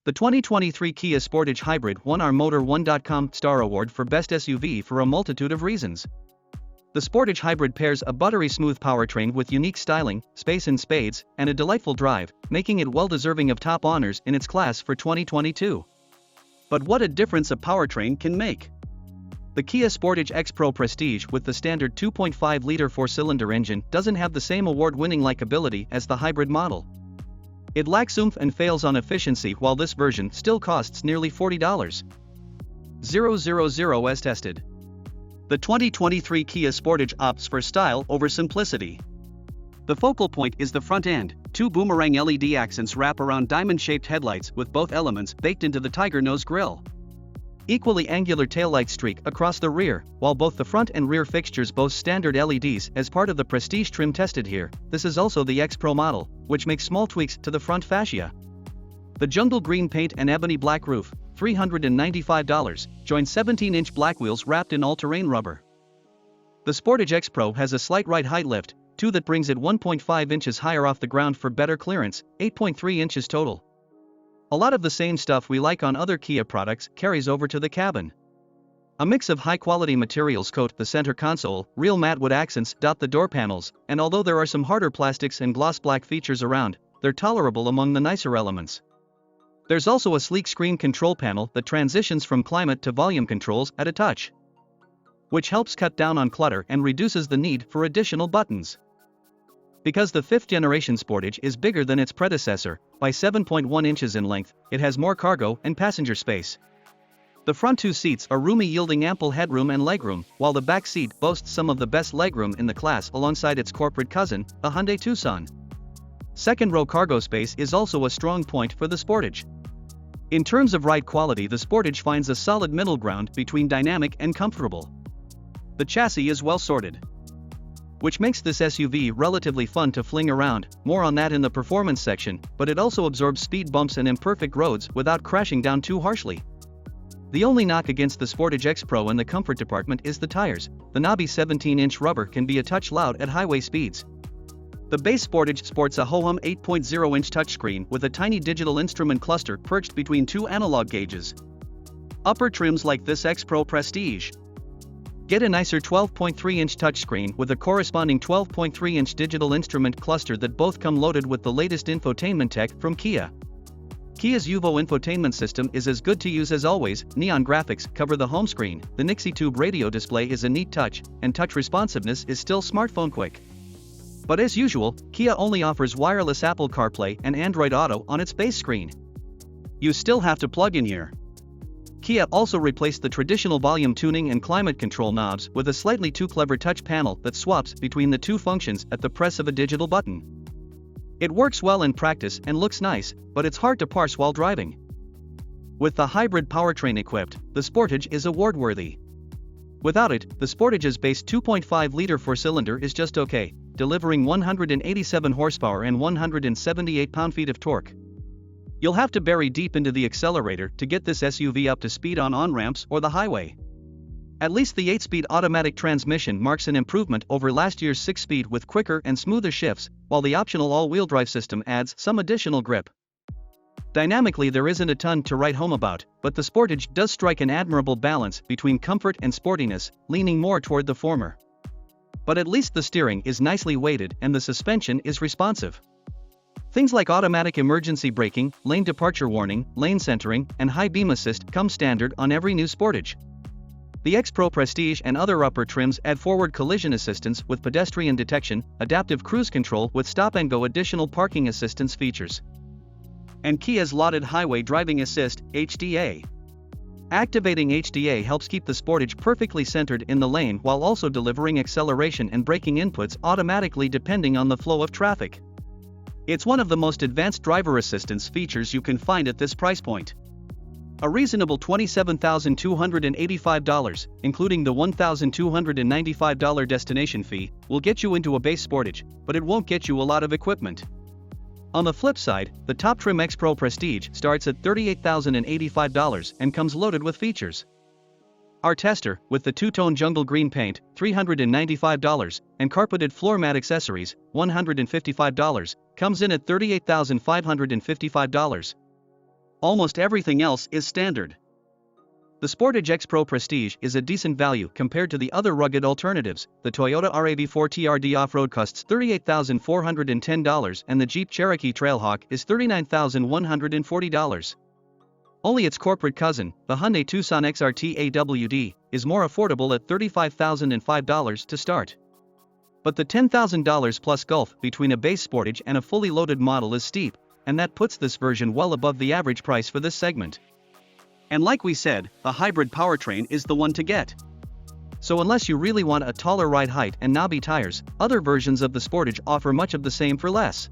The 2023 Kia Sportage Hybrid won our Motor1.com Star Award for Best SUV for a multitude of reasons. The Sportage Hybrid pairs a buttery smooth powertrain with unique styling, space in spades, and a delightful drive, making it well deserving of top honors in its class for 2022. But what a difference a powertrain can make! The Kia Sportage X Pro Prestige with the standard 2.5-liter four-cylinder engine doesn't have the same award-winning likability as the hybrid model. It lacks oomph and fails on efficiency, while this version still costs nearly $40. 000 as tested. The 2023 Kia Sportage opts for style over simplicity. The focal point is the front end. Two boomerang LED accents wrap around diamond-shaped headlights with both elements baked into the tiger nose grille. Equally angular taillight streak across the rear, while both the front and rear fixtures boast standard LEDs as part of the Prestige trim tested here. This is also the X Pro model, which makes small tweaks to the front fascia. The jungle green paint and ebony black roof, $395, join 17-inch black wheels wrapped in all-terrain rubber. The Sportage X Pro has a slight right height lift, that brings it 1.5 inches higher off the ground for better clearance, 8.3 inches total. A lot of the same stuff we like on other Kia products carries over to the cabin. A mix of high-quality materials coat the center console, real matte wood accents dot the door panels, and although there are some harder plastics and gloss black features around, they're tolerable among the nicer elements. There's also a sleek screen control panel that transitions from climate to volume controls at a touch, which helps cut down on clutter and reduces the need for additional buttons. Because the 5th-generation Sportage is bigger than its predecessor, by 7.1 inches in length, it has more cargo and passenger space. The front two seats are roomy, yielding ample headroom and legroom, while the back seat boasts some of the best legroom in the class alongside its corporate cousin, a Hyundai Tucson. Second-row cargo space is also a strong point for the Sportage. In terms of ride quality, the Sportage finds a solid middle ground between dynamic and comfortable. The chassis is well sorted, which makes this SUV relatively fun to fling around, more on that in the performance section, but it also absorbs speed bumps and imperfect roads without crashing down too harshly. The only knock against the Sportage X Pro in the comfort department is the tires. The knobby 17-inch rubber can be a touch loud at highway speeds. The base Sportage sports a ho-hum 8.0-inch touchscreen with a tiny digital instrument cluster perched between two analog gauges. Upper trims like this X Pro Prestige get a nicer 12.3-inch touchscreen with a corresponding 12.3-inch digital instrument cluster that both come loaded with the latest infotainment tech from Kia. Kia's Uvo infotainment system is as good to use as always. Neon graphics cover the home screen, the Nixie tube radio display is a neat touch, and touch responsiveness is still smartphone quick. But as usual, Kia only offers wireless Apple CarPlay and Android Auto on its base screen. You still have to plug in here. Kia also replaced the traditional volume tuning and climate control knobs with a slightly too clever touch panel that swaps between the two functions at the press of a digital button. It works well in practice and looks nice, but it's hard to parse while driving. With the hybrid powertrain equipped, the Sportage is award-worthy. Without it, the Sportage's base 2.5-liter four-cylinder is just okay, delivering 187 horsepower and 178 pound-feet of torque. You'll have to bury deep into the accelerator to get this SUV up to speed on on-ramps or the highway. At least the 8-speed automatic transmission marks an improvement over last year's 6-speed with quicker and smoother shifts, while the optional all-wheel drive system adds some additional grip. Dynamically, there isn't a ton to write home about, but the Sportage does strike an admirable balance between comfort and sportiness, leaning more toward the former. But at least the steering is nicely weighted and the suspension is responsive. Things like automatic emergency braking, lane departure warning, lane centering, and high beam assist come standard on every new Sportage. The X Pro Prestige and other upper trims add forward collision assistance with pedestrian detection, adaptive cruise control with stop-and-go, additional parking assistance features, and Kia's lauded Highway Driving Assist, HDA. Activating HDA helps keep the Sportage perfectly centered in the lane while also delivering acceleration and braking inputs automatically depending on the flow of traffic. It's one of the most advanced driver assistance features you can find at this price point. A reasonable $27,285, including the $1,295 destination fee, will get you into a base Sportage, but it won't get you a lot of equipment. On the flip side, the top trim X Pro Prestige starts at $38,085 and comes loaded with features. Our tester, with the two-tone jungle green paint, $395, and carpeted floor mat accessories, $155, comes in at $38,555. Almost everything else is standard. The Sportage X Pro Prestige is a decent value compared to the other rugged alternatives. The Toyota RAV4 TRD Off-Road costs $38,410 and the Jeep Cherokee Trailhawk is $39,140. Only its corporate cousin, the Hyundai Tucson XRT AWD, is more affordable at $35,005 to start. But the $10,000 plus gulf between a base Sportage and a fully loaded model is steep, and that puts this version well above the average price for this segment. And like we said, a hybrid powertrain is the one to get. So unless you really want a taller ride height and knobby tires, other versions of the Sportage offer much of the same for less.